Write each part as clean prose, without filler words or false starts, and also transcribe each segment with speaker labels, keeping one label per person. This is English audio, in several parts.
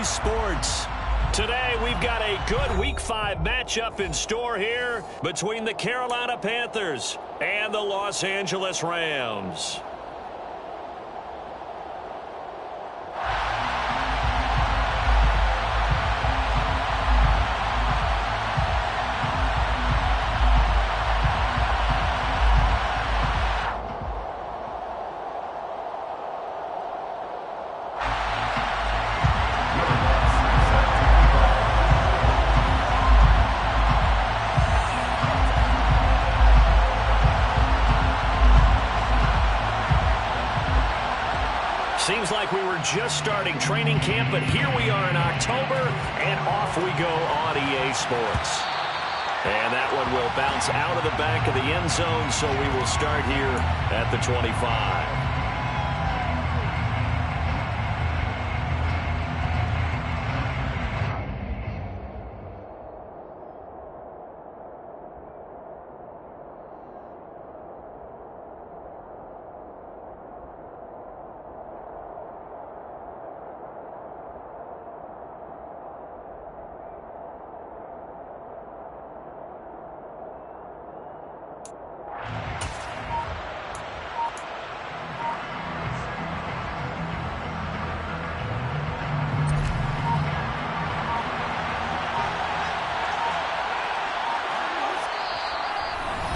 Speaker 1: RDA Sports. Today, we've got a good Week 5 matchup in store here between the Carolina Panthers and the Los Angeles Rams. Seems like we were just starting training camp, but here we are in October, and off we go on EA Sports. And that one will bounce out of the back of the end zone, so we will start here at the 25.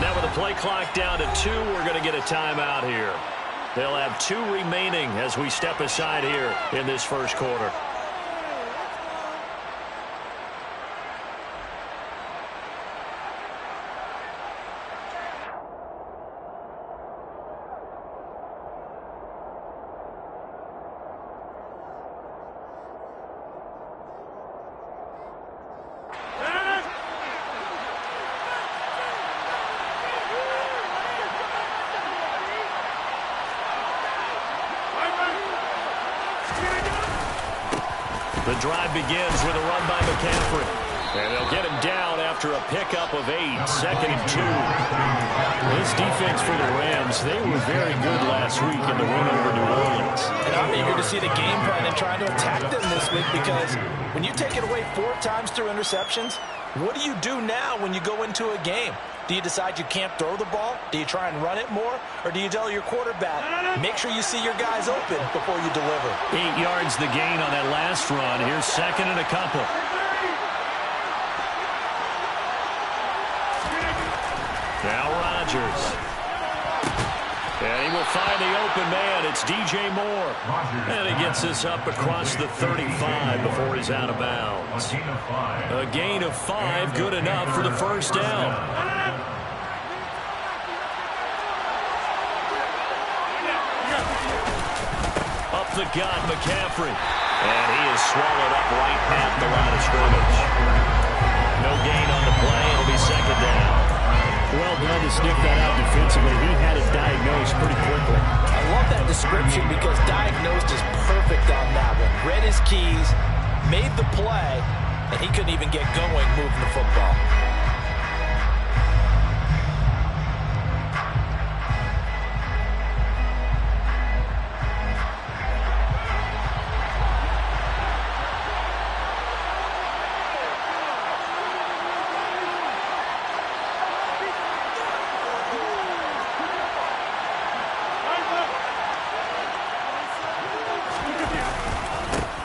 Speaker 1: Now with the play clock down to 2, we're going to get a timeout here. They'll have 2 remaining as we step aside here in this first quarter. The drive begins with a run by McCaffrey. And they'll get him down after a pickup of 8, 2nd and 2. This defense for the Rams, they were very good last week in the win over New Orleans.
Speaker 2: And I'm eager to see the game plan and trying to attack them this week, because when you take it away 4 times through interceptions, what do you do now when you go into a game? Do you decide you can't throw the ball? Do you try and run it more? Or do you tell your quarterback, make sure you see your guys open before you deliver?
Speaker 1: 8 yards the gain on that last run. Here's 2nd and a couple. Now Rodgers. And he will find the open man. It's DJ Moore. And he gets this up across the 35 before he's out of bounds. A gain of 5, good enough for the first down. Up the gut, McCaffrey. And he is swallowed up right at the line of scrimmage. No gain on the play. It'll be 2nd down.
Speaker 3: Well done to sniff that out defensively. He had it diagnosed pretty quickly.
Speaker 2: I love that description because diagnosed is perfect on that one. Read his keys, made the play, and he couldn't even get going moving the football.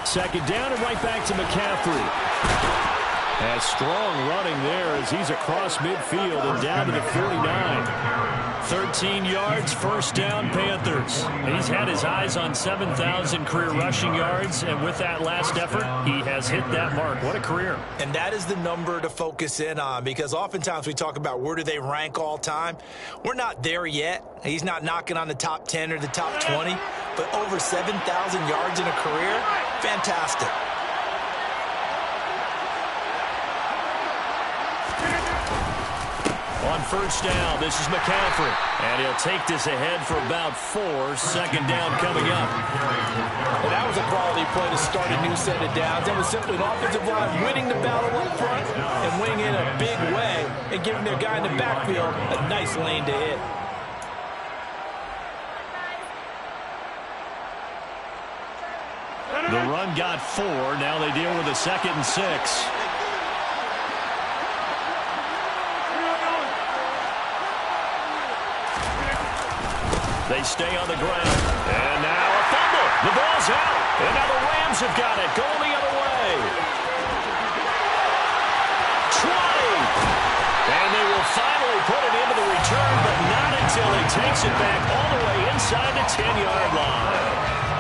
Speaker 1: Second down and right back to McCaffrey. As strong running there as he's across midfield and down to the 49. 13 yards, first down, Panthers. He's had his eyes on 7,000 career rushing yards, and with that last effort, he has hit that mark. What a career.
Speaker 2: And that is the number to focus in on, because oftentimes we talk about where do they rank all time. We're not there yet. He's not knocking on the top 10 or the top 20, but over 7,000 yards in a career, fantastic.
Speaker 1: On first down, this is McCaffrey. And he'll take this ahead for about 4. Second down coming up.
Speaker 2: Well, that was a quality play to start a new set of downs. That was simply an offensive line winning the battle up front and winning in a big way and giving their guy in the backfield a nice lane to hit.
Speaker 1: The run and got 4. Now they deal with a 2nd and 6. They stay on the ground. And now a fumble. The ball's out. And now the Rams have got it. Going the other way. 20. And they will finally put it into the return, but not until he takes it back all the way inside the 10-yard line.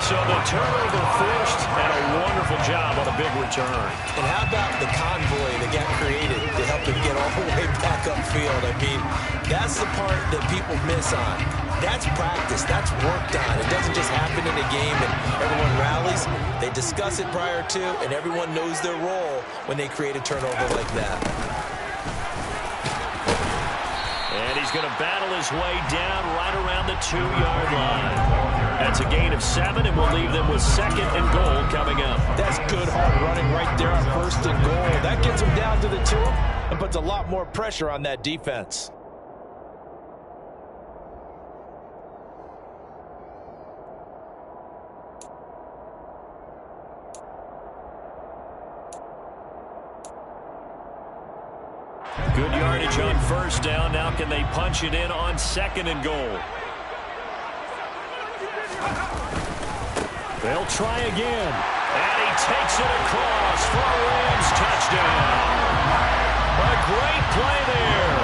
Speaker 1: So the turnover forced, and a wonderful job on a big return.
Speaker 2: And how about the convoy that got created to help him get all the way back upfield? I mean, that's the part that people miss on. That's practice. That's worked on. It doesn't just happen in a game and everyone rallies. They discuss it prior to, and everyone knows their role when they create a turnover like that.
Speaker 1: And he's going to battle his way down right around the 2-yard line. That's a gain of 7, and we'll leave them with 2nd and goal coming up.
Speaker 2: That's good hard running right there on 1st and goal. That gets them down to the 2 and puts a lot more pressure on that defense.
Speaker 1: Good yardage on 1st down. Now can they punch it in on 2nd and goal? They'll try again. And he takes it across for a Rams touchdown. A great play there.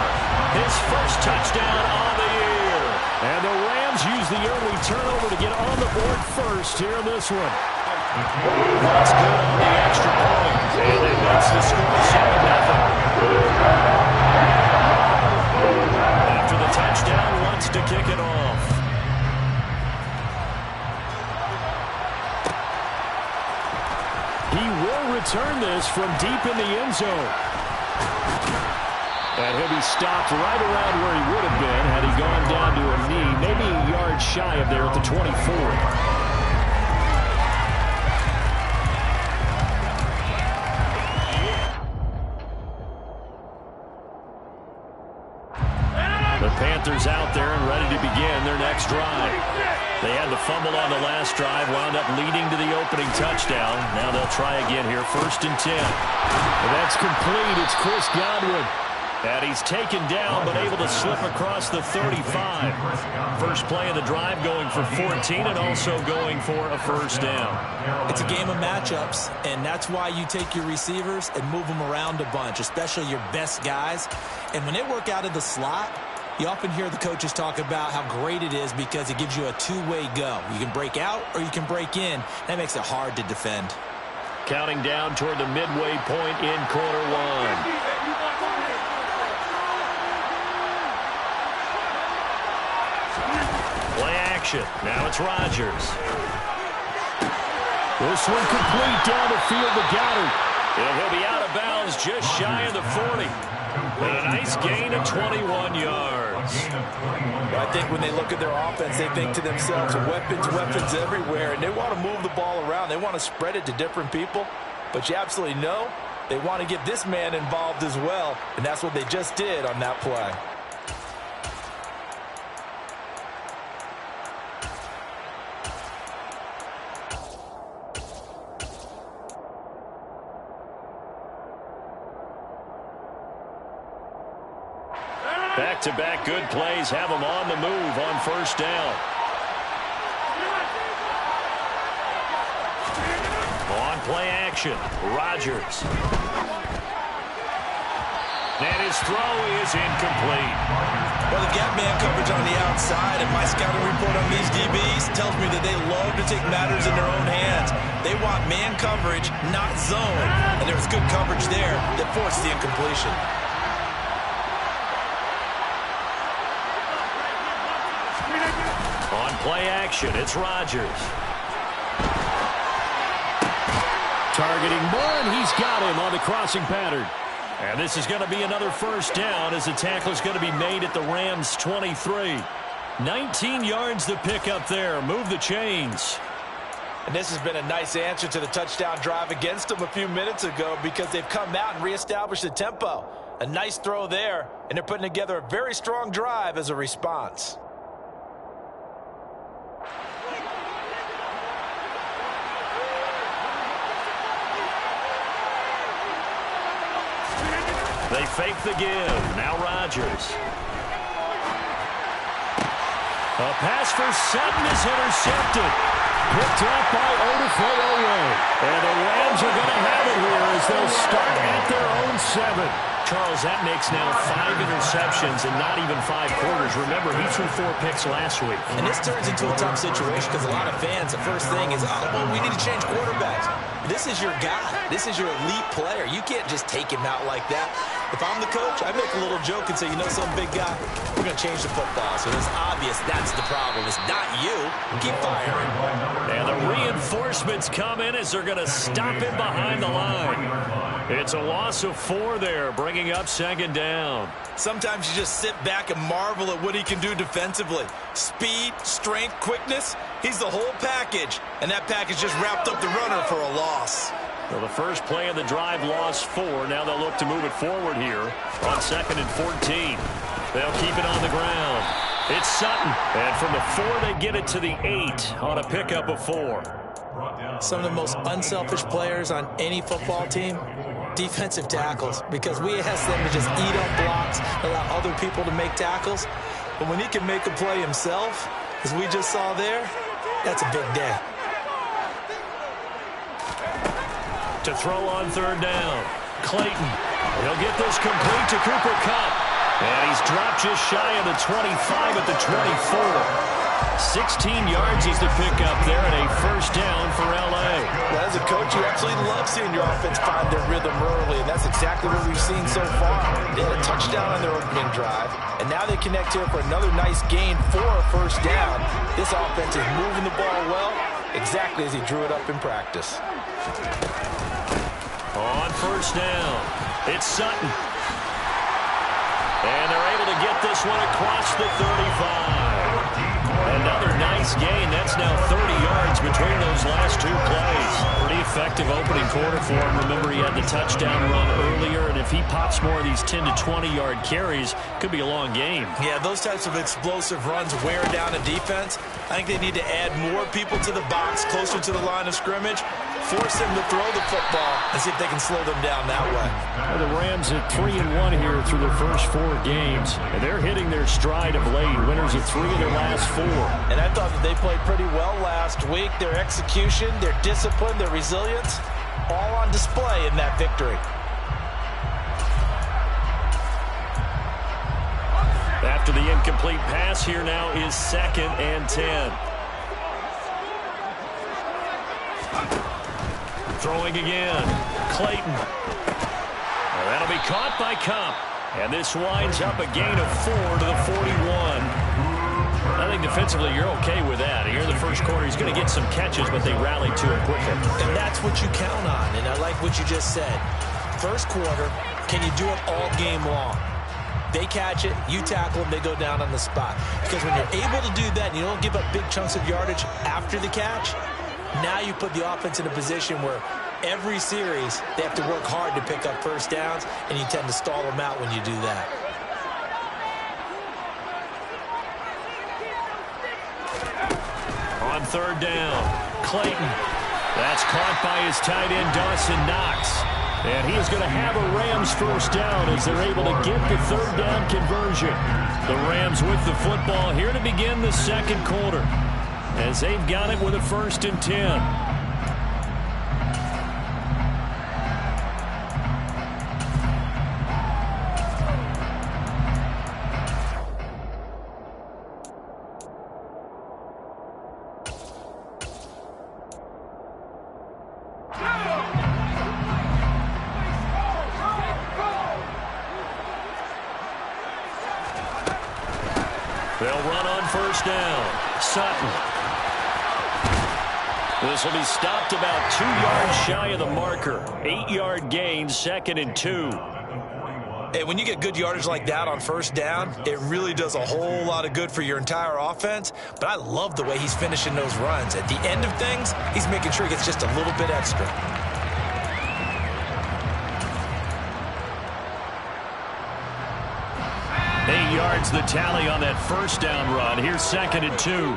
Speaker 1: His first touchdown on the year. And the Rams use the early turnover to get on the board first here in this one. That's good on the extra point. And they makes the score 7-0. After the touchdown, wants to kick it off. He will return this from deep in the end zone. And he'll be stopped right around where he would have been had he gone down to a knee, maybe a yard shy of there at the 24. The Panthers out there and ready to begin their next drive. They had the fumble on the last drive, wound up leading to the opening touchdown. Now they'll try again here, 1st and 10. And that's complete. It's Chris Godwin. And he's taken down, but able to slip across the 35. First play of the drive going for 14 and also going for a 1st down.
Speaker 2: It's a game of matchups, and that's why you take your receivers and move them around a bunch, especially your best guys. And when they work out of the slot, you often hear the coaches talk about how great it is because it gives you a two-way go. You can break out or you can break in. That makes it hard to defend.
Speaker 1: Counting down toward the midway point in quarter 1. Play action. Now it's Rodgers. This one complete down the field to Goddard. And he'll be out of bounds just shy of the 40. And a nice gain of 21 yards.
Speaker 2: I think when they look at their offense, they think to themselves, weapons everywhere, and they want to move the ball around. They want to spread it to different people. But you absolutely know they want to get this man involved as well, and that's what they just did on that play.
Speaker 1: Back-to-back good plays have them on the move on 1st down. On play action, Rodgers. And his throw is incomplete.
Speaker 2: Well, the gap man coverage on the outside, and my scouting report on these DBs tells me that they love to take matters in their own hands. They want man coverage, not zone. And there was good coverage there that forced the incompletion.
Speaker 1: On play action, it's Rodgers. Targeting Munn, he's got him on the crossing pattern. And this is going to be another 1st down as the tackle is going to be made at the Rams' 23. 19 yards to pick up there. Move the chains.
Speaker 2: And this has been a nice answer to the touchdown drive against them a few minutes ago because they've come out and reestablished the tempo. A nice throw there, and they're putting together a very strong drive as a response.
Speaker 1: They fake the give. Now Rodgers. A pass for Sutton is intercepted. Picked up by Odafe. And the Rams are going to have it here as they'll start at their own 7. Charles, that makes now 5 interceptions in not even 5 quarters. Remember, he threw 4 picks last week.
Speaker 2: And this turns into a tough situation because a lot of fans, the first thing is, oh, well, we need to change quarterbacks. This is your guy. This is your elite player. You can't just take him out like that. If I'm the coach, I make a little joke and say, you know, some big guy, we're going to change the football. So it's obvious that's the problem. It's not you. Keep firing.
Speaker 1: And the reinforcements come in as they're going to stop him behind the line. It's a loss of 4 there, bringing up 2nd down.
Speaker 2: Sometimes you just sit back and marvel at what he can do defensively. Speed, strength, quickness, he's the whole package. And that package just wrapped up the runner for a loss.
Speaker 1: Well, the first play of the drive lost 4. Now they'll look to move it forward here on 2nd and 14. They'll keep it on the ground. It's Sutton. And from the 4, they get it to the 8 on a pickup of 4.
Speaker 2: Some of the most unselfish players on any football team, defensive tackles, because we ask them to just eat up blocks, allow other people to make tackles. But when he can make a play himself, as we just saw there, that's a big day.
Speaker 1: To throw on 3rd down, Clayton. He'll get this complete to Cooper Kupp. And he's dropped just shy of the 25 at the 24. 16 yards is the pickup there and a 1st down for L.A.
Speaker 2: Well, as a coach, you absolutely love seeing your offense find their rhythm early, and that's exactly what we've seen so far. They had a touchdown on their opening drive, and now they connect here for another nice gain for a 1st down. This offense is moving the ball well, exactly as he drew it up in practice.
Speaker 1: On 1st down, it's Sutton. And they're able to get this one across the 35. Another nice gain. That's now 30 yards between those last 2 plays. Pretty effective opening quarter for him. Remember, he had the touchdown run earlier, and if he pops more of these 10 to 20-yard carries, could be a long game.
Speaker 2: Yeah, those types of explosive runs wear down a defense. I think they need to add more people to the box, closer to the line of scrimmage, force them to throw the football, and see if they can slow them down that way.
Speaker 1: Well, the Rams at 3-1 here through their first 4 games, and they're hitting their stride of late. Winners of 3 of their last 4.
Speaker 2: And I thought that they played pretty well last week. Their execution, their discipline, their resilience, all on display in that victory.
Speaker 1: After the incomplete pass, here now is 2nd and 10. Throwing again. Clayton. Well, that'll be caught by Kupp. And this winds up a gain of 4 to the 41. I think defensively you're okay with that. Here in the first quarter, he's going to get some catches, but they rally to it quickly.
Speaker 2: And that's what you count on, and I like what you just said. First quarter, can you do it all game long? They catch it, you tackle them, they go down on the spot. Because when you're able to do that and you don't give up big chunks of yardage after the catch, now you put the offense in a position where every series they have to work hard to pick up 1st downs, and you tend to stall them out when you do that.
Speaker 1: On 3rd down, Clayton. That's caught by his tight end, Dawson Knox. And he is going to have a Rams 1st down as they're able to get the 3rd down conversion. The Rams with the football here to begin the 2nd quarter, as they've got it with a 1st and 10. They'll run on 1st down. Sutton. This will be stopped about 2 yards shy of the marker. 8-yard gain, 2nd and 2.
Speaker 2: Hey, when you get good yardage like that on 1st down, it really does a whole lot of good for your entire offense. But I love the way he's finishing those runs. At the end of things, he's making sure he gets just a little bit extra.
Speaker 1: 8 yards the tally on that 1st down run. Here's 2nd and 2.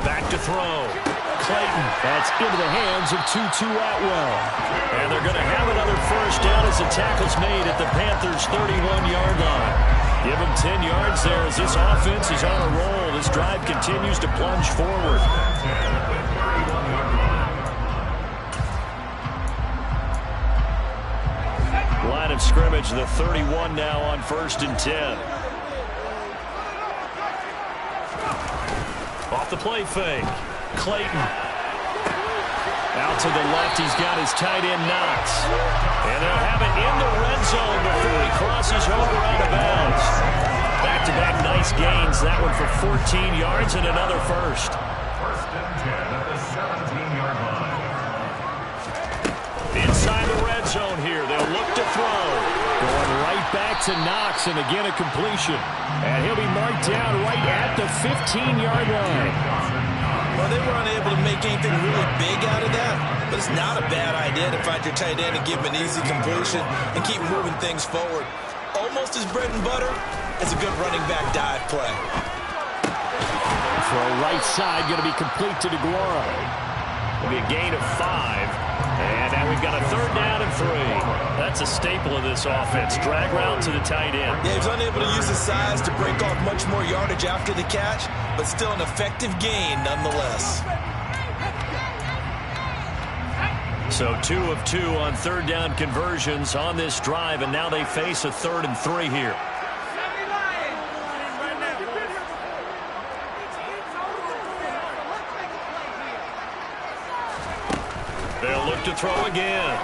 Speaker 1: Back to throw. Clayton. That's into the hands of Tutu Atwell. And they're going to have another first down as the tackle's made at the Panthers' 31-yard line. Give them 10 yards there as this offense is on a roll. This drive continues to plunge forward. Line of scrimmage, the 31 now on 1st and 10. Off the play fake. Clayton. Out to the left, he's got his tight end Knox. And they'll have it in the red zone before he crosses over out of bounds. Back-to-back nice gains. That one for 14 yards and another first.
Speaker 4: 1st and 10 at the 17-yard line.
Speaker 1: Inside the red zone here. They'll look to throw. Going right back to Knox, and again a completion. And he'll be marked down right at the 15-yard line.
Speaker 2: Well, they were unable to make anything really big out of that, but it's not a bad idea to find your tight end and give him an easy completion and keep moving things forward. Almost as bread and butter as a good running back dive play.
Speaker 1: Throw right side, going to be complete to DeGuara. It'll be a gain of 5. And now we've got a 3rd down and 3. That's a staple of this offense. Drag route to the tight end.
Speaker 2: Yeah, he was unable to use his size to break off much more yardage after the catch, but still an effective gain nonetheless.
Speaker 1: So 2 of 2 on 3rd down conversions on this drive, and now they face a 3rd and 3 here. They'll look to throw again.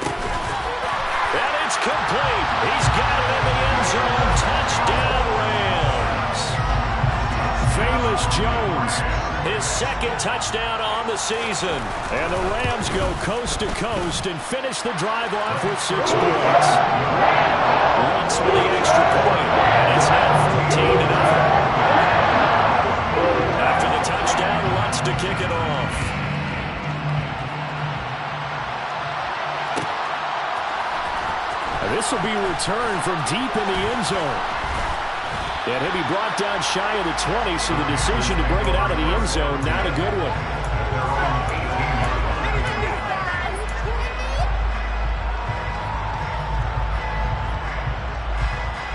Speaker 1: And it's complete. He's got it in the end zone. Touchdown, Rams. Velus Jones, his 2nd touchdown on the season. And the Rams go coast to coast and finish the drive off with 6 points. Lutz for the extra point. And it's now 14-0. After the touchdown, Lutz to kick it off. This will be returned from deep in the end zone. And he'll be brought down shy of the 20, so the decision to bring it out of the end zone, not a good one.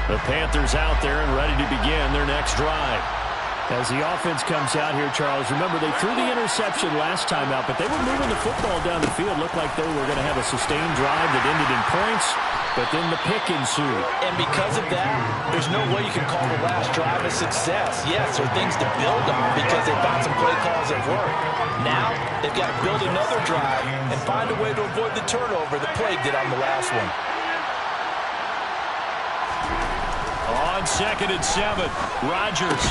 Speaker 1: The Panthers out there and ready to begin their next drive. As the offense comes out here, Charles, remember they threw the interception last time out, but they were moving the football down the field. Looked like they were going to have a sustained drive that ended in points, but then the pick ensued.
Speaker 2: And because of that, there's no way you can call the last drive a success. Yes, there are things to build on because they found some play calls that work. Now, they've got to build another drive and find a way to avoid the turnover that plagued it on the last one.
Speaker 1: On 2nd and 7, Rodgers.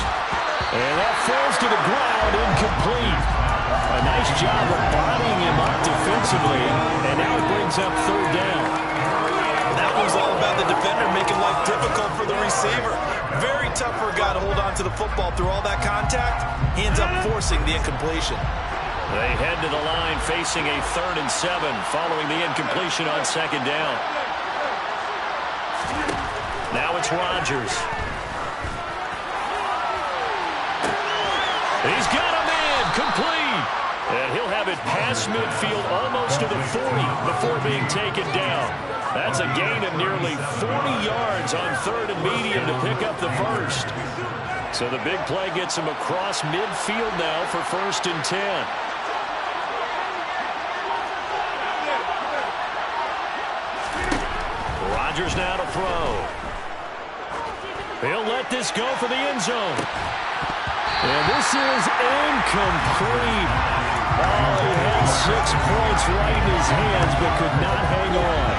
Speaker 1: And that falls to the ground, incomplete. A nice job of bodying him up defensively, and now it brings up 3rd down.
Speaker 2: That was all about the defender making life difficult for the receiver. Very tough for a guy to hold on to the football through all that contact. He ends up forcing the incompletion.
Speaker 1: They head to the line facing a 3rd and 7 following the incompletion on 2nd down. Now it's Rodgers. He's got him in, complete. And he'll have it past midfield almost to the 40 before being taken down. That's a gain of nearly 40 yards on 3rd and medium to pick up the first. So the big play gets him across midfield now for 1st and 10. Rodgers now to throw. He'll let this go for the end zone. And this is incomplete. Oh, he had 6 points right in his hands, but could not hang on.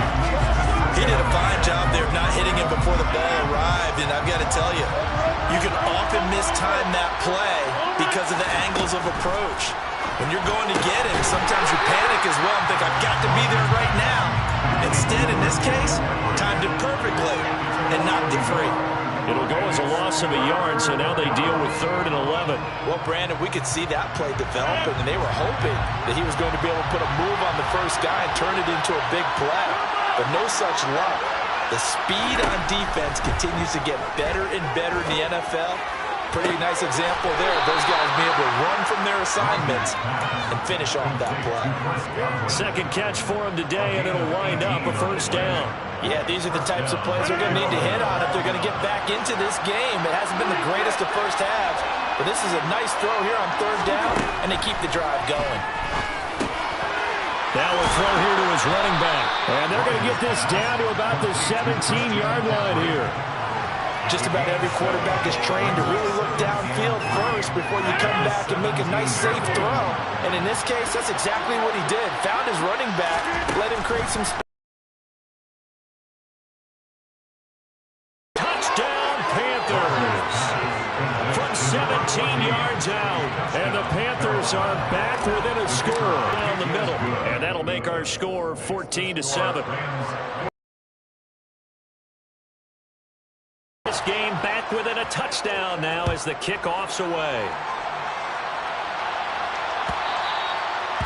Speaker 2: He did a fine job there of not hitting him before the ball arrived, and I've got to tell you, you can often mistime that play because of the angles of approach. When you're going to get him, sometimes you panic as well and think, I've got to be there right now. Instead, in this case, timed it perfectly and knocked it free.
Speaker 1: It'll go as a loss of a yard, so now they deal with 3rd and 11.
Speaker 2: Well, Brandon, we could see that play developing, and they were hoping that he was going to be able to put a move on the first guy and turn it into a big play. But no such luck. The speed on defense continues to get better and better in the NFL, Pretty nice example there of those guys being able to run from their assignments and finish off that play.
Speaker 1: Second catch for him today, and it'll wind up a first down.
Speaker 2: Yeah, these are the types of plays they're going to need to hit on if they're going to get back into this game. It hasn't been the greatest of first halves, but this is a nice throw here on third down, and they keep the drive going.
Speaker 1: Now a throw here to his running back. And they're going to get this down to about the 17-yard line here.
Speaker 2: Just about every quarterback is trained to really look downfield first before you come back and make a nice, safe throw. And in this case, that's exactly what he did. Found his running back, let him create some space.
Speaker 1: Touchdown, Panthers. From 17 yards out. And the Panthers are back within a score down the middle. And that'll make our score 14-7. This game back within a touchdown now as the kickoff's away.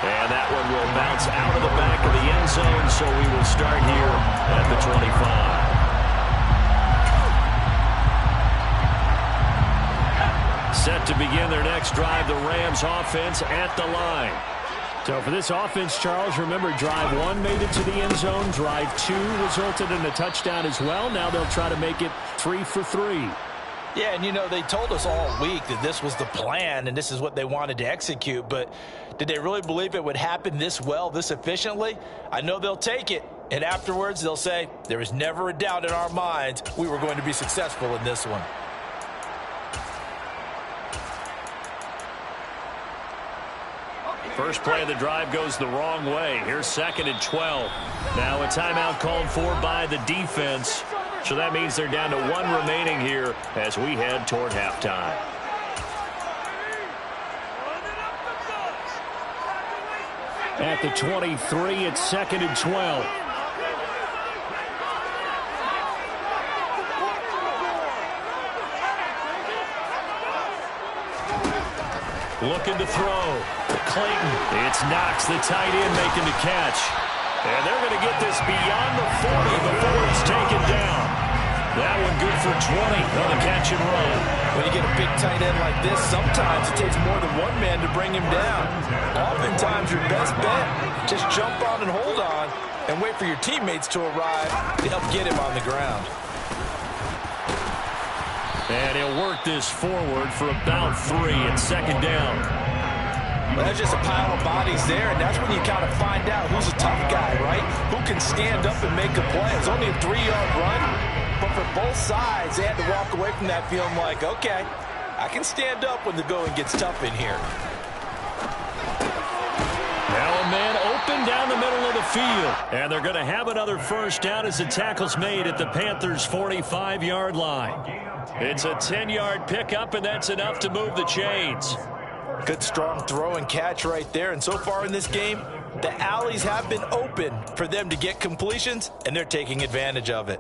Speaker 1: And that one will bounce out of the back of the end zone, so we will start here at the 25. Set to begin their next drive, the Rams offense at the line.
Speaker 3: So for this offense, Charles, remember drive 1 made it to the end zone. Drive 2 resulted in a touchdown as well. Now they'll try to make it 3 for 3.
Speaker 2: Yeah, and you know, they told us all week that this was the plan and this is what they wanted to execute, but did they really believe it would happen this well, this efficiently? I know they'll take it, and afterwards they'll say, there was never a doubt in our minds we were going to be successful in this one.
Speaker 1: First play of the drive goes the wrong way. Here's 2nd and 12. Now a timeout called for by the defense. So that means they're down to 1 remaining here as we head toward halftime.
Speaker 3: At the 23, it's 2nd and 12.
Speaker 1: Looking to throw. Clayton. It's Knox, the tight end, making the catch. And they're going to get this beyond the 40 before it's taken down. That one good for 20 on the catch and run.
Speaker 2: When you get a big tight end like this, sometimes it takes more than one man to bring him down. Oftentimes your best bet, just jump on and hold on and wait for your teammates to arrive to help get him on the ground.
Speaker 1: And he'll work this forward for about 3 at 2nd down.
Speaker 2: Well, there's just a pile of bodies there, and that's when you kind of find out who's a tough guy, right? Who can stand up and make a play. It's only a 3-yard run, but for both sides, they had to walk away from that feeling like, okay, I can stand up when the going gets tough in here.
Speaker 1: Now a man open down the middle of the field. And they're going to have another first down as the tackle's made at the Panthers' 45-yard line. It's a 10-yard pickup, and that's enough to move the chains.
Speaker 2: Good strong throw and catch right there. And so far in this game, the alleys have been open for them to get completions, and they're taking advantage of it.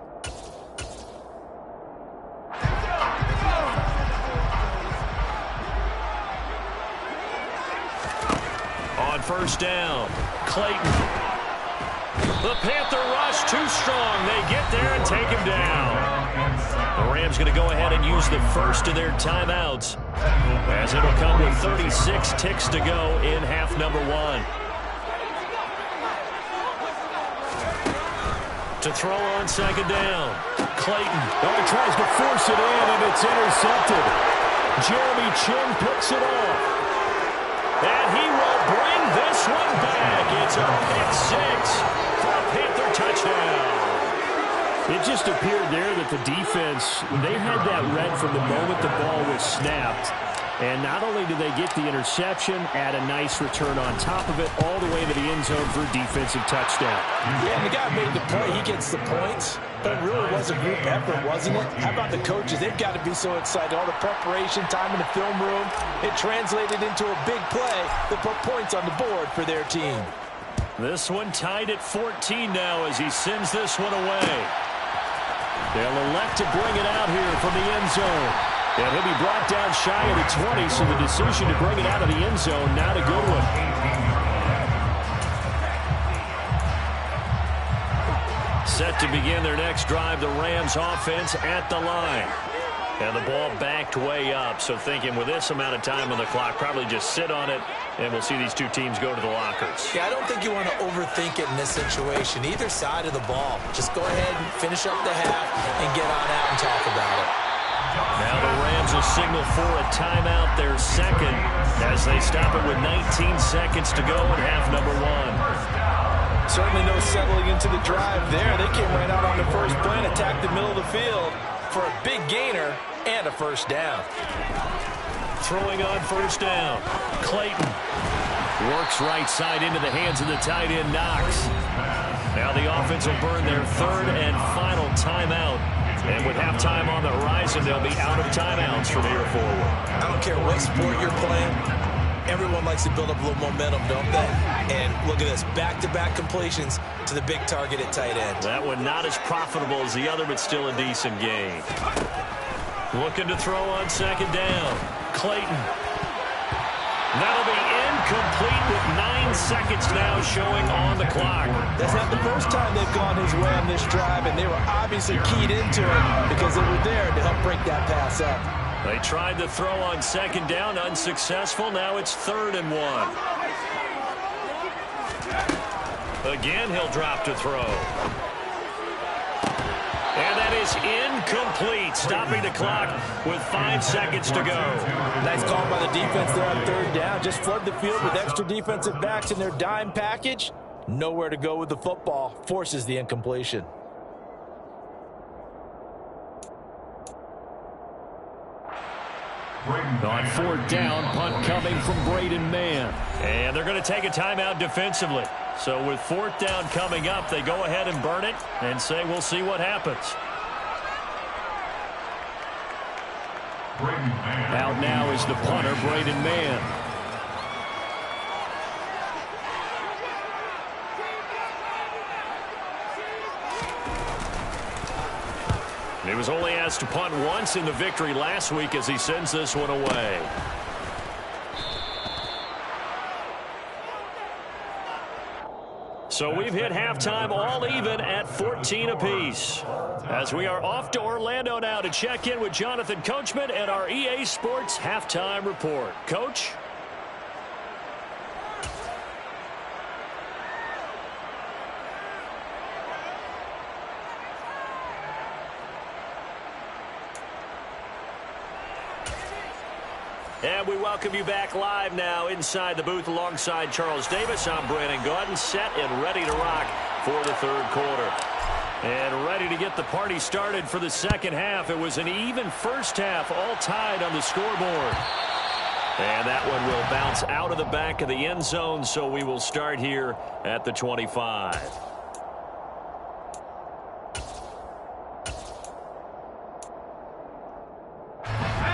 Speaker 1: On first down, Clayton. The Panther rush too strong. They get there and take him down. The Rams going to go ahead and use the first of their timeouts, as it'll come with 36 ticks to go in half number 1. To throw on 2nd down, Clayton.
Speaker 3: Oh, he tries to force it in, and it's intercepted. Jeremy Chin picks it off.
Speaker 1: And he will bring this one back. It's a pick 6 for a Panther touchdown.
Speaker 3: It just appeared there that the defense, they had that read from the moment the ball was snapped. And not only did they get the interception, add a nice return on top of it, all the way to the end zone for a defensive touchdown.
Speaker 2: Yeah, and the guy made the play. He gets the points. But it really was a group effort, wasn't it? How about the coaches? They've got to be so excited. All the preparation, time in the film room, it translated into a big play that put points on the board for their team.
Speaker 1: This one tied at 14 now as he sends this one away. They'll elect to bring it out here from the end zone. And he'll be brought down shy of the 20, so the decision to bring it out of the end zone, not a good one. Set to begin their next drive, the Rams offense at the line. And the ball backed way up, so thinking with this amount of time on the clock, probably just sit on it, and we'll see these two teams go to the lockers.
Speaker 2: Yeah, I don't think you want to overthink it in this situation. Either side of the ball. Just go ahead and finish up the half and get on out and talk about it.
Speaker 1: Now the Rams will signal for a timeout, their second, as they stop it with 19 seconds to go in half number one.
Speaker 2: Certainly no settling into the drive there. They came right out on the first play and attacked the middle of the field for a big gainer and a first down.
Speaker 1: Throwing on first down. Clayton works right side into the hands of the tight end, Knox. Now the offense will burn their third and final timeout. And with halftime on the horizon, they'll be out of timeouts from here forward.
Speaker 2: I don't care what sport you're playing. Everyone likes to build up a little momentum, don't they? And look at this, back-to-back completions to the big target at tight end.
Speaker 1: That one not as profitable as the other, but still a decent game. Looking to throw on second down. Clayton. That'll be incomplete with 9 seconds now showing on the clock.
Speaker 2: That's not the first time they've gone his way on this drive, and they were obviously keyed into it because they were there to help break that pass up.
Speaker 1: They tried to throw on second down, unsuccessful. Now it's 3rd and 1. Again, he'll drop to throw. And that is incomplete, stopping the clock with 5 seconds to go.
Speaker 2: Nice call by the defense there on 3rd down. Just flood the field with extra defensive backs in their dime package. Nowhere to go with the football. Forces the incompletion.
Speaker 1: On 4th down, punt coming from Braden Mann. And they're going to take a timeout defensively. So with 4th down coming up, they go ahead and burn it and say we'll see what happens. Out now is the punter, Braden Mann. He was only asked to punt once in the victory last week as he sends this one away. So we've hit halftime all even at 14 apiece. As we are off to Orlando now to check in with Jonathan Coachman and our EA Sports halftime report. Coach? And we welcome you back live now inside the booth alongside Charles Davis. I'm Brandon Gaudin, set and ready to rock for the 3rd quarter. And ready to get the party started for the second half. It was an even first half, all tied on the scoreboard. And that one will bounce out of the back of the end zone, so we will start here at the 25.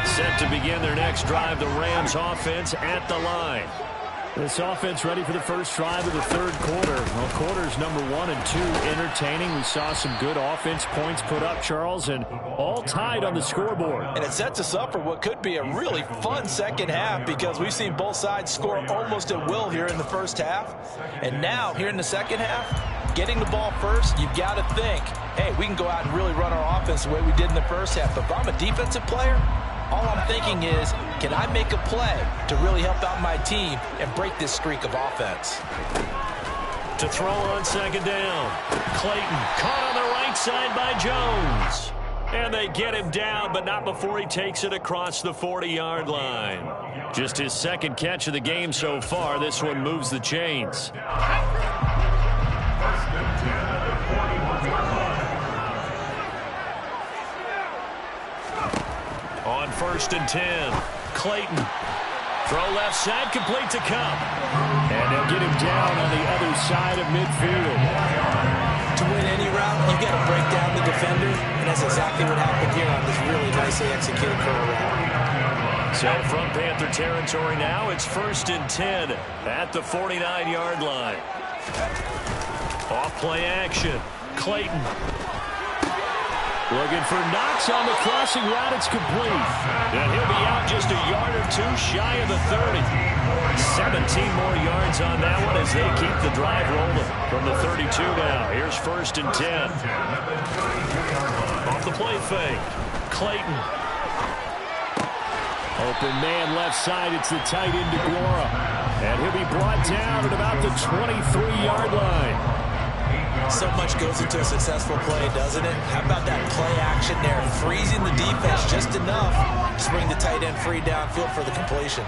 Speaker 1: Set to begin their next drive, the Rams offense at the line.
Speaker 3: This offense ready for the first drive of the 3rd quarter. Well, quarters number 1 and 2 entertaining. We saw some good offense points put up, Charles, and all tied on the scoreboard.
Speaker 2: And it sets us up for what could be a really fun second half because we've seen both sides score almost at will here in the first half. And now, here in the second half, getting the ball first, you've got to think, hey, we can go out and really run our offense the way we did in the first half. But if I'm a defensive player, all I'm thinking is, can I make a play to really help out my team and break this streak of offense?
Speaker 1: To throw on second down. Clayton caught on the right side by Jones. And they get him down, but not before he takes it across the 40-yard line. Just his 2nd catch of the game so far. This one moves the chains. On 1st and 10, Clayton. Throw left side, complete to Cup.
Speaker 3: And they'll get him down on the other side of midfield.
Speaker 2: To win any route, you've got to break down the defender, and that's exactly what happened here on this really nicely executed curl route.
Speaker 1: So from Panther territory now, it's 1st and 10 at the 49-yard line. Off play action, Clayton.
Speaker 3: Looking for Knox on the crossing route. It's complete.
Speaker 1: And he'll be out just a yard or 2 shy of the 30. 17 more yards on that one as they keep the drive rolling from the 32 now. Here's 1st and 10. Off the play fake. Clayton. Open man left side. It's the tight end, DeGuara. And he'll be brought down at about the 23-yard line.
Speaker 2: So much goes into a successful play, doesn't it? How about that play action there? Freezing the defense just enough to bring the tight end free downfield for the completion.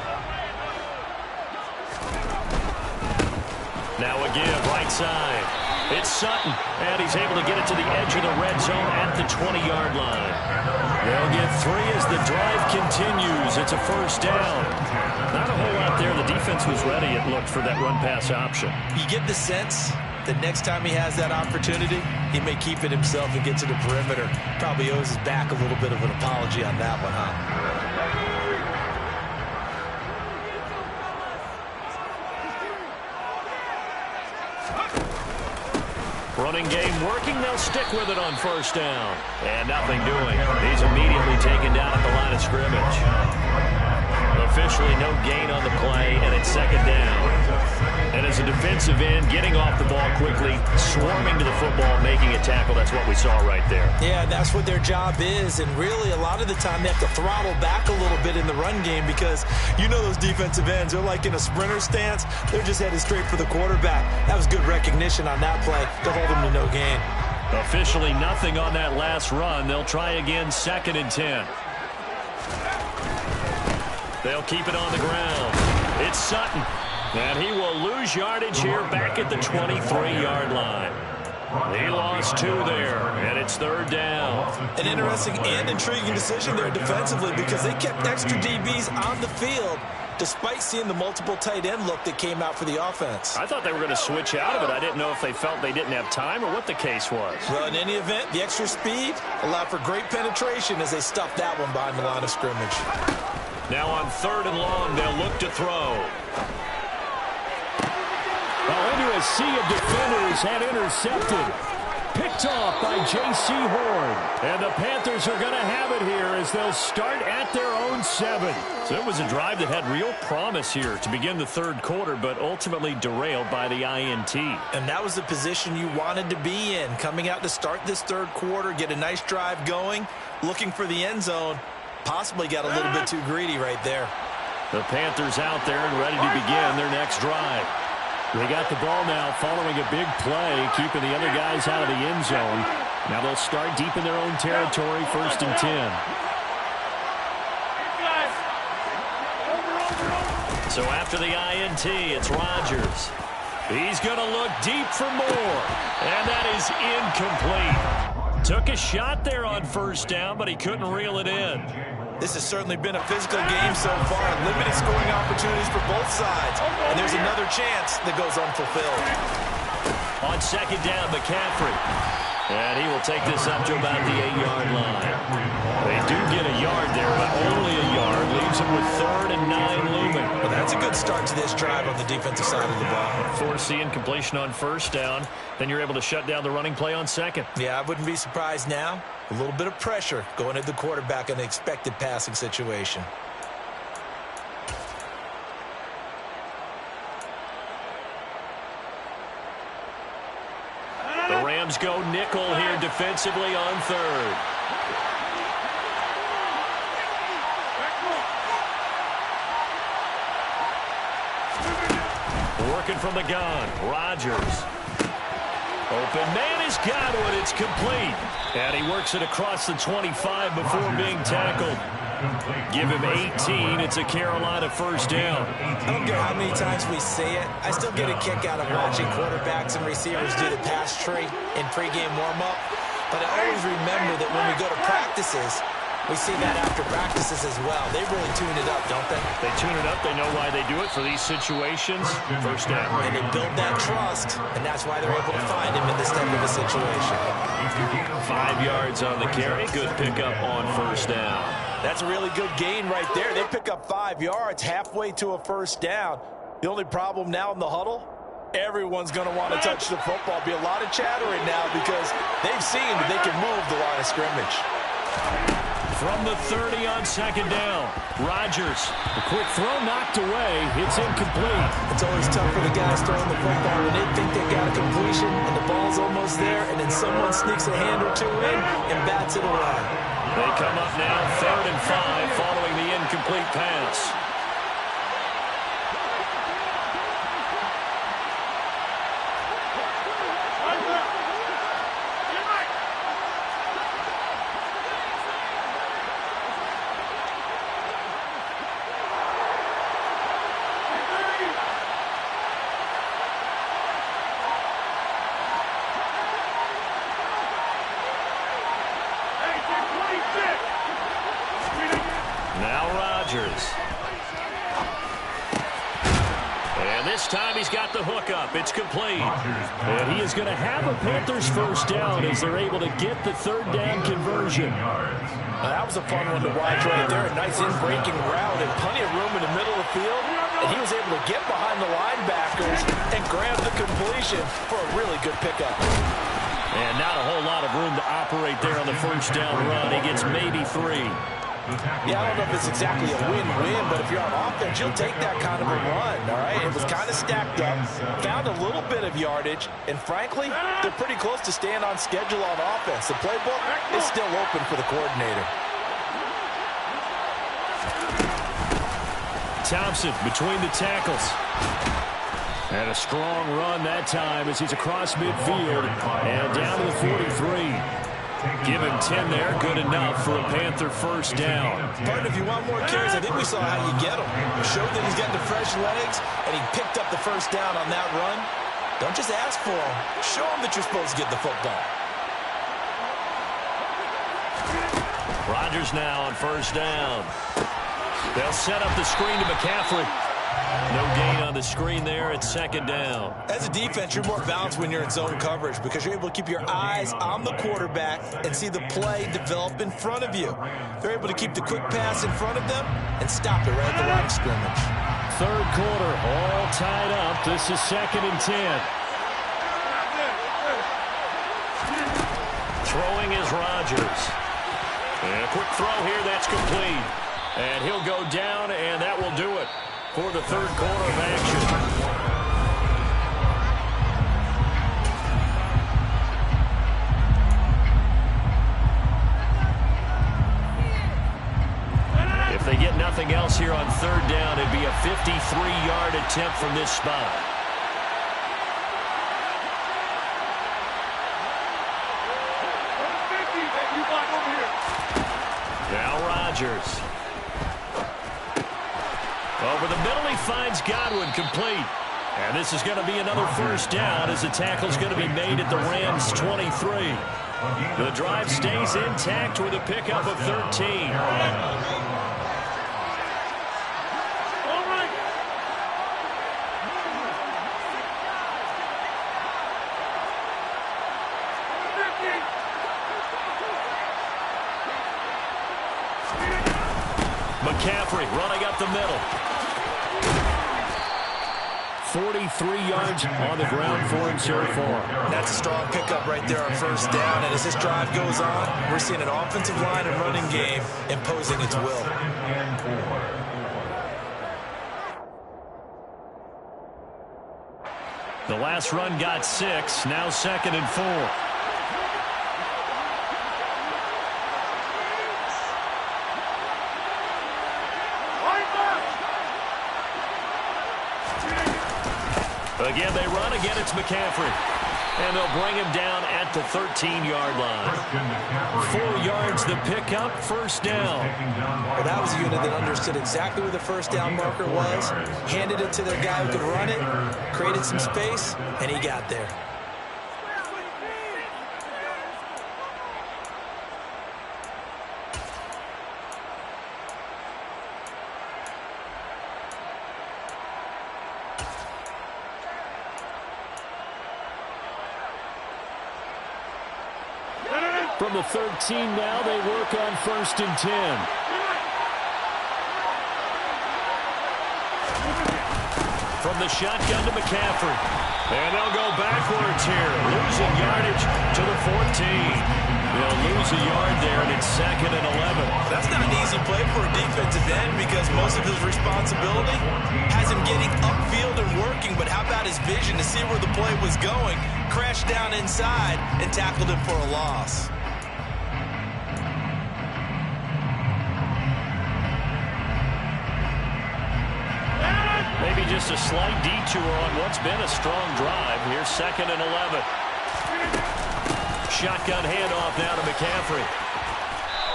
Speaker 1: Now again, right side. It's Sutton, and he's able to get it to the edge of the red zone at the 20-yard line. They'll get 3 as the drive continues. It's a first down. Not a whole lot there. The defense was ready, it looked, for that run-pass option.
Speaker 2: You get the sense that next time he has that opportunity, he may keep it himself and get to the perimeter. Probably owes his back a little bit of an apology on that one, huh?
Speaker 1: Running game working. They'll stick with it on first down. And nothing doing. He's immediately taken down at the line of scrimmage. Officially no gain on the play, and it's second down. And as a defensive end, getting off the ball quickly, swarming to the football, making a tackle, that's what we saw right there.
Speaker 2: Yeah, that's what their job is, and really a lot of the time they have to throttle back a little bit in the run game because you know those defensive ends, they're like in a sprinter stance. They're just headed straight for the quarterback. That was good recognition on that play to hold them to no gain.
Speaker 1: Officially nothing on that last run. They'll try again, 2nd and 10. They'll keep it on the ground. It's Sutton. And he will lose yardage here back at the 23-yard line. He lost 2 there, and it's 3rd down.
Speaker 2: An interesting and intriguing decision there defensively because they kept extra DBs on the field despite seeing the multiple tight end look that came out for the offense.
Speaker 1: I thought they were going to switch out of it. I didn't know if they felt they didn't have time or what the case was.
Speaker 2: Well, in any event, the extra speed allowed for great penetration as they stuffed that one behind the line of scrimmage.
Speaker 1: Now on 3rd and long, they'll look to throw.
Speaker 3: Well, into a sea of defenders and intercepted. Picked off by J.C. Horn.
Speaker 1: And the Panthers are going to have it here as they'll start at their own 7. So it was a drive that had real promise here to begin the 3rd quarter, but ultimately derailed by the INT.
Speaker 2: And that was the position you wanted to be in. Coming out to start this 3rd quarter, get a nice drive going, looking for the end zone. Possibly got a little bit too greedy right there.
Speaker 1: The Panthers out there and ready to begin their next drive.
Speaker 3: They got the ball now following a big play, keeping the other guys out of the end zone. Now they'll start deep in their own territory, 1st and 10.
Speaker 1: So after the INT, it's Rodgers. He's going to look deep for more. And that is incomplete. Took a shot there on 1st down, but he couldn't reel it in.
Speaker 2: This has certainly been a physical game so far. Limited scoring opportunities for both sides. And there's another chance that goes unfulfilled.
Speaker 1: On 2nd down, McCaffrey. And he will take this up to about the 8-yard line. They do get a yard there, but only a yard. Leaves them with 3rd and 9 looming.
Speaker 2: Well, that's a good start to this drive on the defensive side of the ball.
Speaker 1: Force the incompletion on 1st down. Then you're able to shut down the running play on 2nd.
Speaker 2: Yeah, I wouldn't be surprised now. A little bit of pressure going at the quarterback in an expected passing situation.
Speaker 1: The Rams go nickel here defensively on 3rd. Working from the gun, Rodgers. Open man is Godwin. It's complete. And he works it across the 25 before being tackled. Give him 18. It's a Carolina 1st down.
Speaker 2: I don't care how many times we say it. I still get a kick out of watching quarterbacks and receivers do the pass tree in pregame warm-up. But I always remember that when we go to practices, we see that after practices as well. They really tune it up, don't they?
Speaker 1: They tune it up. They know why they do it for these situations. 1st down.
Speaker 2: And they build that trust, and that's why they're able to find him in this type of a situation.
Speaker 1: 5 yards on the carry. Good pickup on 1st down.
Speaker 2: That's a really good gain right there. They pick up 5 yards halfway to a 1st down. The only problem now in the huddle, everyone's going to want to touch the football. Be a lot of chattering now because they've seen that they can move the line of scrimmage.
Speaker 1: From the 30 on 2nd down, Rodgers.
Speaker 3: A quick throw knocked away. It's incomplete.
Speaker 2: It's always tough for the guys throwing the football when they think they got a completion and the ball's almost there, and then someone sneaks a hand or two in and bats it away.
Speaker 1: They come up now 3rd and 5 following the incomplete pass. And this time he's got the hook up. It's complete. And he is going to have a Panthers first down as they're able to get the third down conversion.
Speaker 2: That was a fun one to watch right there. A nice in-breaking route and plenty of room in the middle of the field. And he was able to get behind the linebackers and grab the completion for a really good pickup.
Speaker 1: And not a whole lot of room to operate there on the first down run. He gets maybe 3.
Speaker 2: Yeah, I don't know if it's exactly a win-win, but if you're on offense, you'll take that kind of a run, all right? It was kind of stacked up, found a little bit of yardage, and frankly, they're pretty close to staying on schedule on offense. The playbook is still open for the coordinator.
Speaker 1: Thompson between the tackles. And a strong run that time as he's across midfield and down to the 43. Give him 10 there, good enough for a Panther first down.
Speaker 2: Partner, if you want more carries, I think we saw how you get him. Showed that he's got the fresh legs, and he picked up the first down on that run. Don't just ask for him. Show him that you're supposed to get the football.
Speaker 1: Rodgers now on first down. They'll set up the screen to McCaffrey. No gain on the screen there. It's second down.
Speaker 2: As a defense, you're more balanced when you're in zone coverage because you're able to keep your eyes on the quarterback and see the play develop in front of you. They're able to keep the quick pass in front of them and stop it right at the line of scrimmage.
Speaker 1: Third quarter, all tied up. This is 2nd and 10. Throwing is Rodgers. And a quick throw here, that's complete. And he'll go down, and that will do it for the third quarter of action. If they get nothing else here on third down, it'd be a 53-yard attempt from this spot. Now Rodgers. Over the middle, he finds Godwin, complete. And this is going to be another first down as the tackle's going to be made at the Rams' 23. The drive stays intact with a pickup of 13. McCaffrey running up the middle. 43 yards on the ground for him so far.
Speaker 2: That's a strong pickup right there on first down. And as this drive goes on, we're seeing an offensive line and running game imposing its will.
Speaker 1: The last run got 6. Now 2nd and 4. Again, they run. Again, it's McCaffrey. And they'll bring him down at the 13-yard line. 4 yards the pickup, first down.
Speaker 2: Well, that was a unit that understood exactly where the first down marker was, handed it to their guy who could run it, created some space, and he got there.
Speaker 1: From the 13 now, they work on 1st and 10. From the shotgun to McCaffrey. And they'll go backwards here, losing yardage to the 14. They'll lose a yard there, and it's 2nd and 11.
Speaker 2: That's not an easy play for a defensive end because most of his responsibility has him getting upfield and working, but how about his vision to see where the play was going, crashed down inside, and tackled him for a loss.
Speaker 1: just a slight detour on what's been a strong drive. Here's 2nd and 11. Shotgun handoff now to McCaffrey.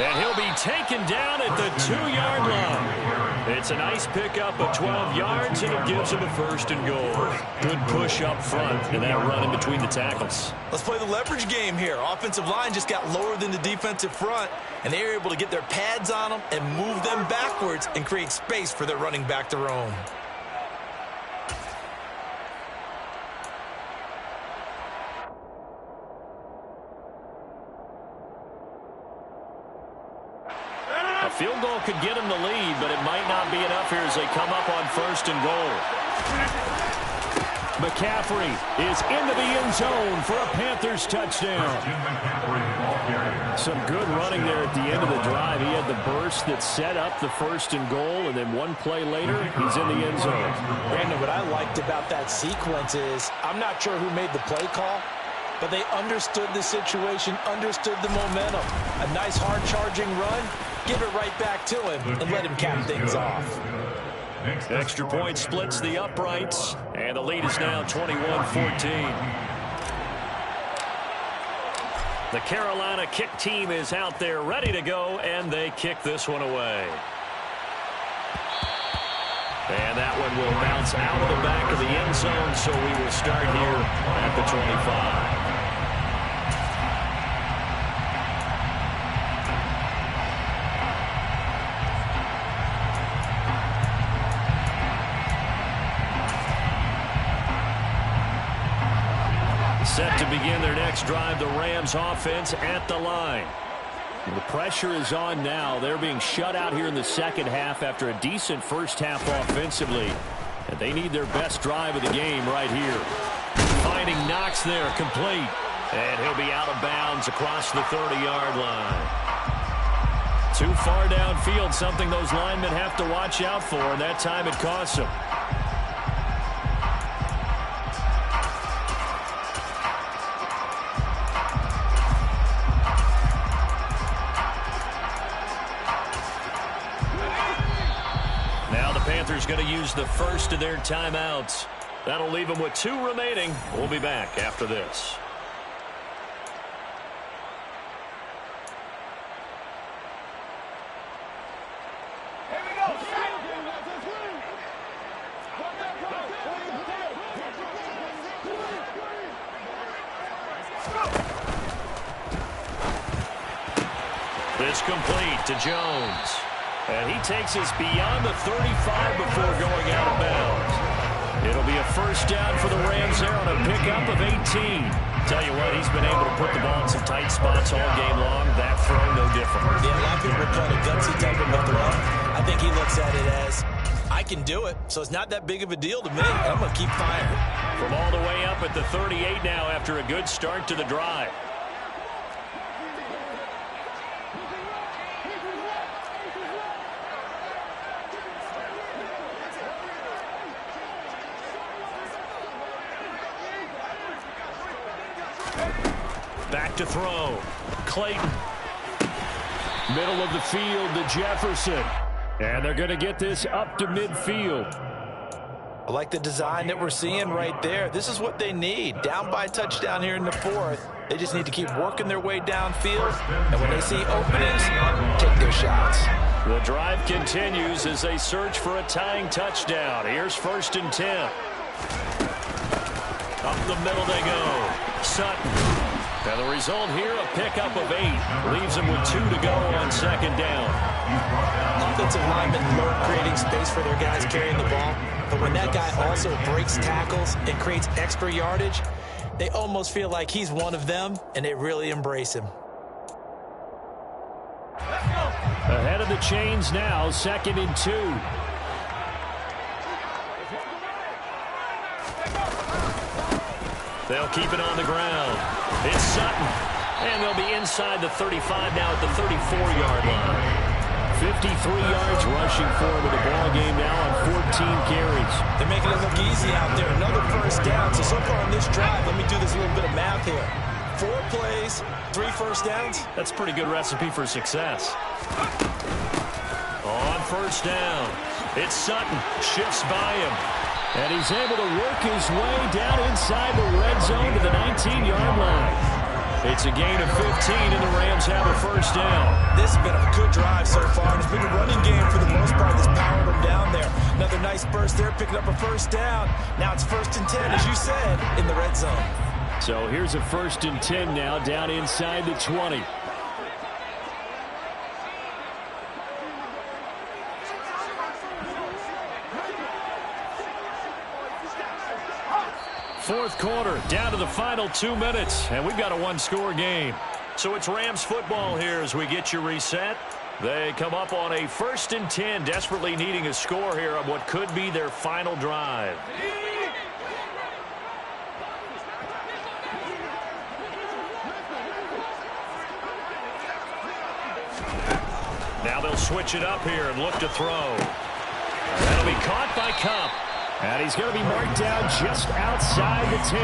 Speaker 1: And he'll be taken down at the 2-yard line. It's a nice pickup of 12 yards, and it gives him a 1st and goal. Good push up front, and that run in between the tackles.
Speaker 2: Let's play the leverage game here. Offensive line just got lower than the defensive front, and they were able to get their pads on them and move them backwards and create space for their running back to roam.
Speaker 1: A field goal could get him the lead, but it might not be enough here as they come up on 1st and goal. McCaffrey is into the end zone for a Panthers touchdown. Some good running there at the end of the drive. He had the burst that set up the 1st and goal, and then one play later, he's in the end zone.
Speaker 2: Brandon, what I liked about that sequence is I'm not sure who made the play call, but they understood the situation, understood the momentum. A nice hard-charging run, give it right back to him, and let him cap things off.
Speaker 1: Extra point splits the uprights, and the lead is now 21-14. The Carolina kick team is out there ready to go, and they kick this one away. And that one will bounce out of the back of the end zone, so we will start here at the 25. Set to begin their next drive, the Rams offense at the line. The pressure is on now. They're being shut out here in the second half after a decent first half offensively. And they need their best drive of the game right here. Finding Knox there, complete. And he'll be out of bounds across the 30-yard line. Too far downfield, something those linemen have to watch out for, and that time it costs them. Panthers going to use the first of their timeouts. That'll leave them with 2 remaining. We'll be back after this.
Speaker 5: Here we go.
Speaker 1: This complete to Jones. And he takes us beyond the 35 before going out of bounds. It'll be a first down for the Rams there on a pickup of 18. Tell you what, he's been able to put the ball in some tight spots all game long. That throw, no different.
Speaker 2: Yeah, a lot of people call it a gutsy type of a throw. I think he looks at it as, I can do it, so it's not that big of a deal to me. I'm going to keep firing.
Speaker 1: From all the way up at the 38 now after a good start to the drive. Back to throw. Clayton. Middle of the field to Jefferson. And they're going to get this up to midfield.
Speaker 2: I like the design that we're seeing right there. This is what they need. Down by a touchdown here in the 4th. They just need to keep working their way downfield. And when they see openings, take their shots.
Speaker 1: The drive continues as they search for a tying touchdown. Here's 1st and 10. Up the middle they go. Sutton. And the result here, a pickup of 8. Leaves them with 2 to go on 2nd down.
Speaker 2: Offensive linemen love creating space for their guys carrying the ball. But when that guy also breaks tackles and creates extra yardage, they almost feel like he's one of them, and they really embrace him.
Speaker 3: Ahead of the chains now, 2nd and 2.
Speaker 1: They'll keep it on the ground. It's Sutton. And they'll be inside the 35 now at the 34-yard line.
Speaker 3: 53 yards rushing for him in the ball game now on 14 carries.
Speaker 2: They're making it look easy out there. Another first down. So far on this drive, let me do this little bit of math here. 4 plays, 3 first downs.
Speaker 1: That's a pretty good recipe for success. On 1st down, it's Sutton. Shifts by him. And he's able to work his way down inside the red zone to the 19-yard line. It's a gain of 15, and the Rams have a first down.
Speaker 2: This has been a good drive so far, and it's been a running game for the most part that's powered them down there. Another nice burst there, picking up a first down. Now it's 1st and 10, as you said, in the red zone.
Speaker 1: So here's a 1st and 10 now, down inside the 20. Fourth quarter, down to the final 2 minutes, and we've got a one-score game. So it's Rams football here as we get you reset. They come up on a 1st and 10, desperately needing a score here on what could be their final drive. Now they'll switch it up here and look to throw. That'll be caught by Cup. And he's going to be marked down just outside the 10.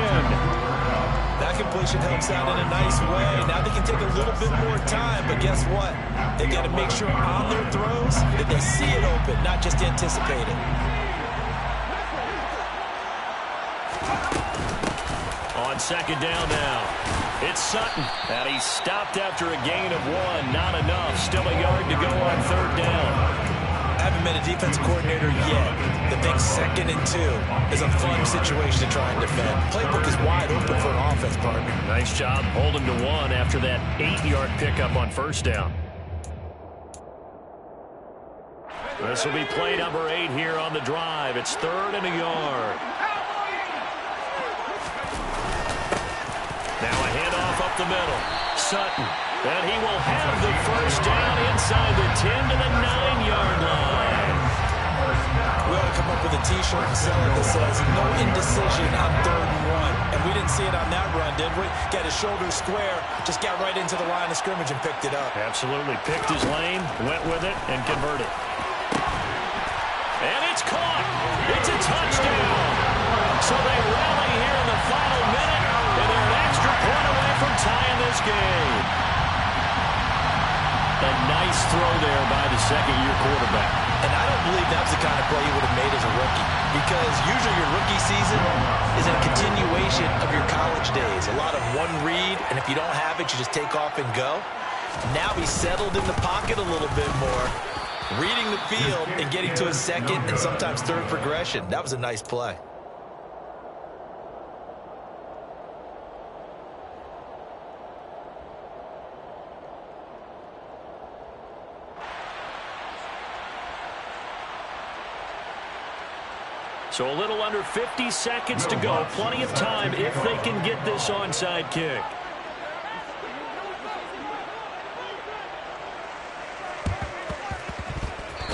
Speaker 2: That completion helps out in a nice way. Now they can take a little bit more time, but guess what? They got to make sure on their throws that they see it open, not just anticipate it.
Speaker 1: On 2nd down now, it's Sutton. And he's stopped after a gain of 1. Not enough. Still a yard to go on 3rd down.
Speaker 2: I haven't been a defensive coordinator yet that thinks 2nd and 2 is a fun situation to try and defend. Playbook is wide open for an offense, partner.
Speaker 1: Nice job holding to 1 after that 8-yard pickup on 1st down. This will be play number 8 here on the drive. It's 3rd and a yard. Now a handoff up the middle. Sutton. And he will have the first down inside the 10 to the 9-yard line.
Speaker 2: We ought to come up with a T-shirt and sell it that says, no indecision on 3rd and 1. And we didn't see it on that run, did we? Got his shoulders square, just got right into the line of scrimmage and picked it up.
Speaker 1: Absolutely. Picked his lane, went with it, and converted. And it's caught. It's a touchdown. So they rally here in the final minute, and they're an extra point away from tying this game. A nice throw there by the second-year quarterback.
Speaker 2: And I don't believe that was the kind of play he would have made as a rookie, because usually your rookie season is a continuation of your college days. A lot of one read, and if you don't have it, you just take off and go. Now he's settled in the pocket a little bit more, reading the field and getting to his 2nd and sometimes 3rd progression. That was a nice play.
Speaker 1: So a little under 50 seconds to go. Plenty of time if they can get this onside kick.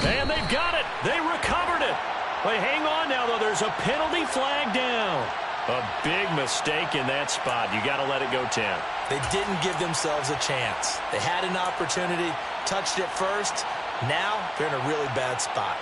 Speaker 1: And they've got it. They recovered it. Wait, hang on now, though. There's a penalty flag down. A big mistake in that spot. You got to let it go 10.
Speaker 2: They didn't give themselves a chance. They had an opportunity, touched it first. Now they're in a really bad spot.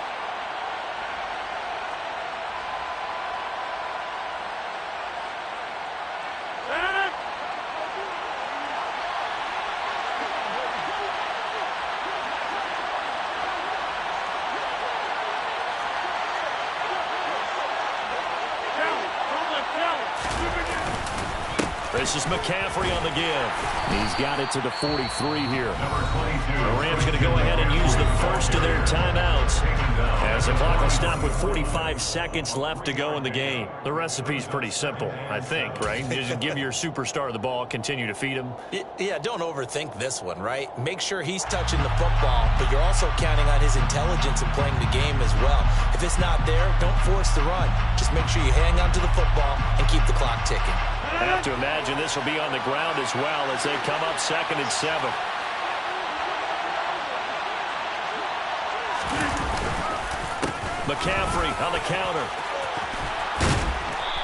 Speaker 1: This is McCaffrey on the give. He's got it to the 43 here. The Rams going to go ahead and use the first of their timeouts as the clock will stop with 45 seconds left to go in the game. The recipe's pretty simple, I think, right? Just give your superstar the ball, continue to feed him.
Speaker 2: Yeah, don't overthink this one, right? Make sure he's touching the football, but you're also counting on his intelligence in playing the game as well. If it's not there, don't force the run. Just make sure you hang on to the football and keep the clock ticking.
Speaker 1: I have to imagine this will be on the ground as well as they come up 2nd and 7. McCaffrey on the counter.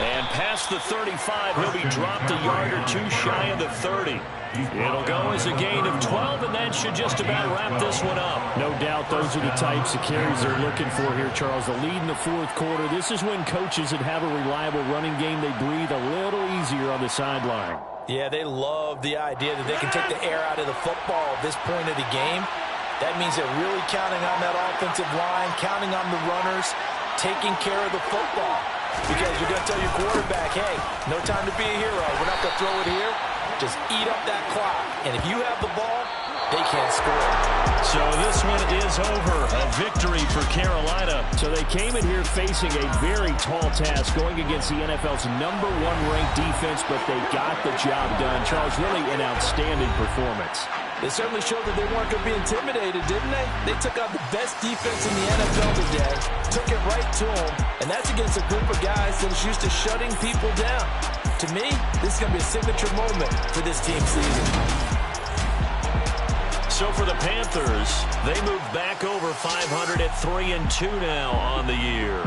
Speaker 1: And past the 35, he'll be dropped a yard or 2 shy of the 30. It'll go as a gain of 12, and that should just about wrap this one up.
Speaker 3: No doubt those are the types of carries they're looking for here, Charles. The lead in the 4th quarter. This is when coaches that have a reliable running game, they breathe a little easier on the sideline.
Speaker 2: Yeah, they love the idea that they can take the air out of the football at this point of the game. That means they're really counting on that offensive line, counting on the runners, taking care of the football. because you're going to tell your quarterback, hey, no time to be a hero. We're not going to throw it here. Just eat up that clock. And if you have the ball, they can't score.
Speaker 1: So this one is over. A victory for Carolina.
Speaker 3: So they came in here facing a very tall task going against the NFL's #1 ranked defense, but they got the job done. Charles, really an outstanding performance.
Speaker 2: They certainly showed that they weren't going to be intimidated, didn't they? They took out the best defense in the NFL today, took it right to them, and that's against a group of guys that is used to shutting people down. To me, this is going to be a signature moment for this team's season.
Speaker 1: So for the Panthers, they move back over 500 at 3-2 now on the year.